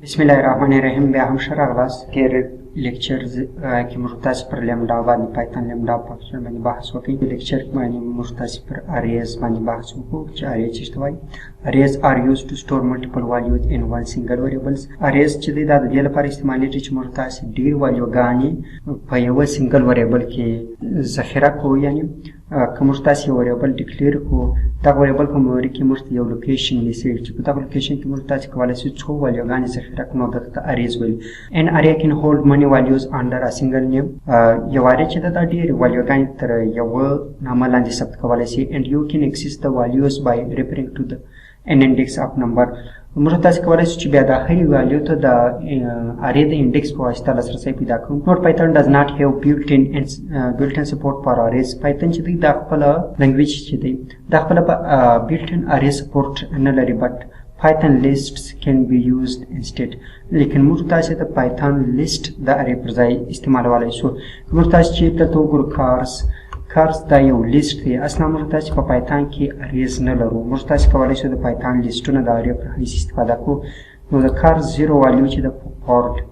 बिस्मिल्लाहिर्रहमानिर्रहीम बे हम शरागलास के लेक्चर्स की मुर्तास पर लेमडा वाली पाइथन लेमडा फंक्शन में बहस होगी लेक्चर में मुर्तास पर अरेज में बहस होगी अरेज इस्तवाई arrays are used to store multiple values in one single variables arrays चीज़ दाद दियल पर इस्तेमाल टिच मुर्तास डी वैल्यू गानी पयव सिंगल वेरिएबल के ज़ख़ीरा को यानी कमुर्तास वेरिएबल डिक्लेयर को तक वेरिएबल को मेमोरी की मुर्त यो लोकेशन में से तक लोकेशन की मुर्तास के वाले से छो वैल्यू गानी ज़ख़ीरा को नोदत अरेज वैल्यू एन अरे can hold many values under a single name yaware chida da dir value gain tar yaw namalandi sabt kawale si and you can access the values by referring to the an index of number murtas kawale si bada high value to the array the index for istala sai pida ko note python does not have built-in support for arrays python chidi da pala language chidi da pala built-in array support analyze but Python lists can be used instead. लेकिन मुर्तास है तो Python list the array पर जाए इस्तेमाल वाले शो मुर्तास चीज़ तो गुर cars दा यो list है असना मुर्तास पर Python की arrays न लरो मुर्तास का वाले शो तो Python list न द array पर इस इस्तेमाल को द cars zero value चीज़ द forward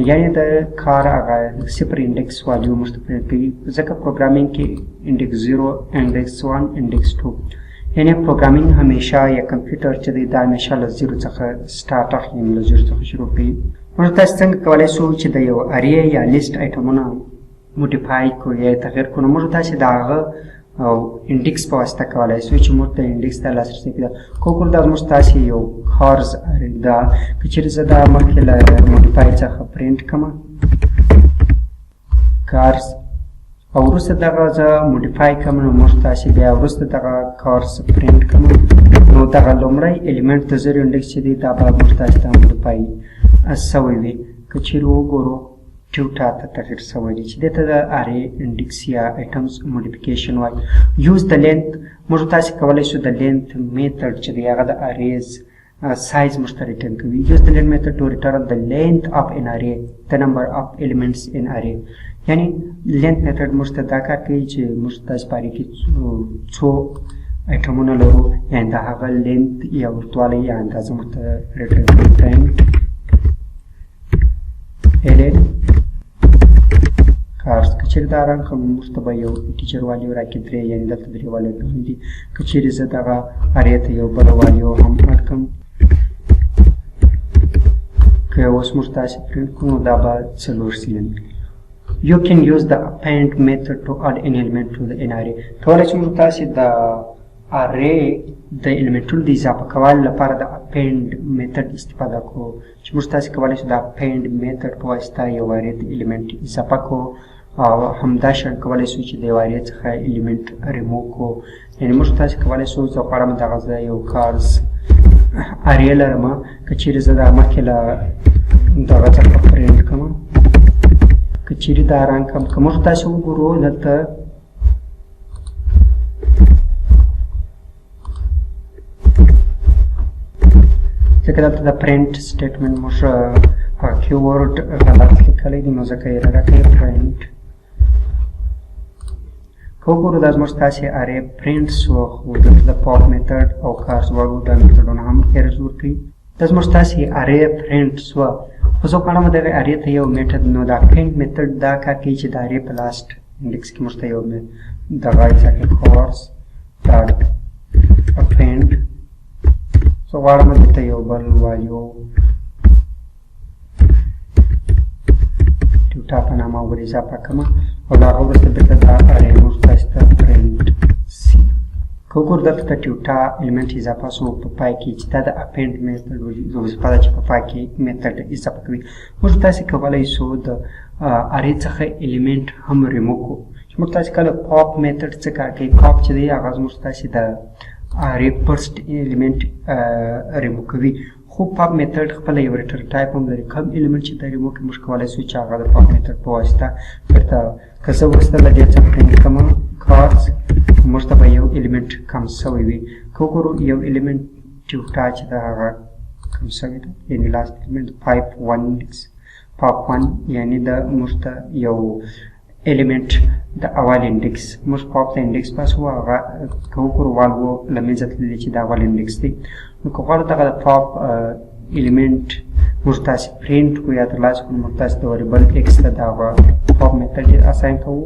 यानी द car आगा super index value मुस्तफ़े पे जैसे programming के index 0 index 1 index 2 यानी प्रोग्रामिंग हमेशा या कंप्यूटर चली दा हमेशा लजीरो तक स्टार्ट ऑफ इन लजीरो तक शुरू की और तस्तंग कवाले सोच दयो अरे या लिस्ट आइटमना मॉडिफाई को या तगैर को नंबर ता से दाग इंडेक्स पास्ता कवाले सोच मोट इंडेक्स दा लासर से किदा कोकुल दा मुस्तासी यो खार्स अरे दा किचर जदा मकेला मॉडिफाई चा प्रिंट कमा कार्स और उस दगा जा मॉडिफाई कम मुस्तासी बे और उस दगा कार्स प्रिंट कम नो दगा लोमराई एलिमेंट तजर इंडेक्स चदी दाबा मुस्तासी ता मॉडिफाई असवई कचिरो गोरो ट्यूटा तगैर सवई चदे ता अरे इंडेक्स या आइटम्स मॉडिफिकेशन वाई यूज द लेंथ मुस्तासी कवले सु द लेंथ मेथड चदी आगा the arrays size must return we use the length method to return the length of an array the number of elements in array यानी length method must दाका के जे must पारी की छो आइटमों न लरो या इंदा हागा length या उर्तवाले या इंदा जमत return print एलेन कार्स कचेरी दारां कम मुस्तबायो टीचर वाली और आके द्रे यानी दत्त द्रे वाले गंदी कचेरी से दागा array थे यो बलो वाली हो हम अटकम was mustache print kuno daba solution you can use the append method to add an element to the array thora mustache the array the element to this apa kawal la para the append method istifada ko mustache kawal the append method to ista yo array the element isapa ko हम दाशर कवाले सूची देवारे चखा element remove को यानी मुस्ताज कवाले सूच जो पारा में दागज़ यो कार्स अरेलर मा कचीरी ज़दा मकेला दागज़ का प्रिंट कमा कचीरी दारां कम कमुस्ताज वो गुरो नत जैसे दा प्रिंट स्टेटमेंट मुश कीवर्ड गलत लिखा दी मज़ा कह रहा है प्रिंट कोकुरु दास मुस्तासे अरे print so the pop method और कार्स वालू द मेथड on हम एरर की दास मुस्तासे अरे प्रिंट सो फसो काना में दे अरे थे यो मेथड नो द प्रिंट मेथड दा का के च दारे प्लास्ट इंडेक्स की मुस्तायो में दगाई सके कोर्स डॉट append सो वाला में देते यो बल वैल्यू ट्यूटा पनामा वरिजा पकमा और लागो बस बेटा दा अरे मुस्तास्ता प्रिंट सी कोकुर दत्त ट्यूटा एलिमेंट इज पासो पपाई की चिता द append मेथड जो पता छ पपाई की मेथड इज पकवी मुस्तासी कवाले सो द अरे चखे एलिमेंट हम रिमूव को मुस्तासी कल पॉप मेथड से का के पॉप छ दे आगाज मुस्तासी द अरे फर्स्ट एलिमेंट रिमूव कवी खूब पॉप मेथड खपल एवरेटर टाइप हम दरे कम एलिमेंट छ दरे रिमूव के मुश्किल वाले स्विच आगा द पॉप मेथड पहुंचता फिर ता कसो वस्ता लगे छ प्रिंट कमा कार्स मुस्तफा यो एलिमेंट कम सवी कोकोरो यो एलिमेंट ट्यूटा छ दा कम सवी यानी लास्ट एलिमेंट 5 pop 1 यानी द मुस्ता यो element the awal index most pop the index pass huwa ko ko walgo lamizat lichi da awal index thi ko qala da pop element موږ تاسې پرینټ کړو یا ترلاسه کړو موږ تاسې د وریبل ایکس ته دغه پاپ میتډ اساین کوو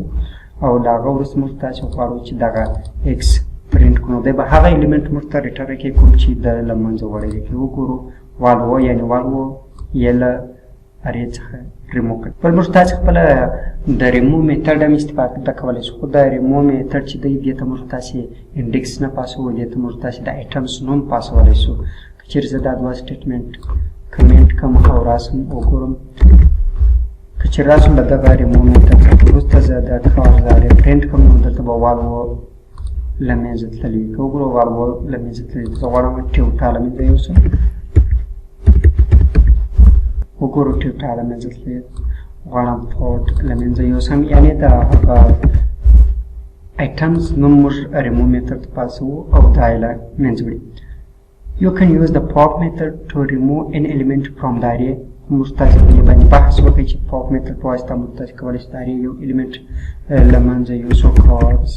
او له هغه وروسته موږ تاسې غواړو چې دغه ایکس پرینټ کړو دی به هغه الیمنټ موږ ته ریټرن کې کوم چې د له منځه وړی دی وګورو والو یعنې والو یې له ارې څخه ریمو کړ بل موږ تاسې خپله د ریمو میتډ هم استفاده کولی شو خو د ریمو میتډ چې دی دې ته موږ تاسې انډیکس نه پاسوو دې ته موږ تاسې د ایټمس نوم پاسولی شو که چېرې زه دا دوه سټیټمنټ کمنټ کوم او راسم وګورم که چېرې راسم له دغه ریمو میتډ څخه وروسته زه د کار زارې پرینټ کوم نو دلته به والو له منځه تللي وي که وګورو والو له منځه تللي زه غواړم ټیوټا له منځه یوسم وګورو ټیوټا له منځه تللي غواړم پورټ له منځه یوسم یعنې د هغه ایټمز نوم موږ ریمو میتډ ته پاسوو او دا یې له منځه وړي You can use the pop method to remove an element from the array. موږ تاسې په دې باندې بحث وکړئ چې pop method په واسطه موږ تاسې کولی شو د array یو element له منځه یوسو cards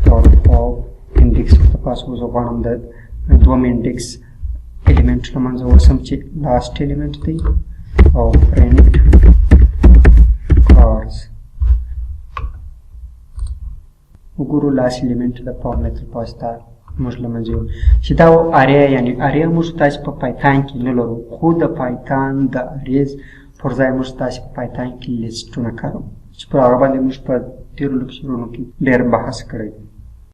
dot pop index ورته پاسوو زه غواړم د دوم index element له منځه ووسم چې last element دی او print cards وګورو last element د pop method په واسطه موږ له منځه یو چې دا اریا یعنې اریا موږ تاسې په پایتان کې نه لرو خو د پایتان د اریز پر ځای موږ تاسې په پایتان کې لیسټونه کاروو چې پر هغه باندې موږ په تېرو لکچرونو کې ډېر بحث کړی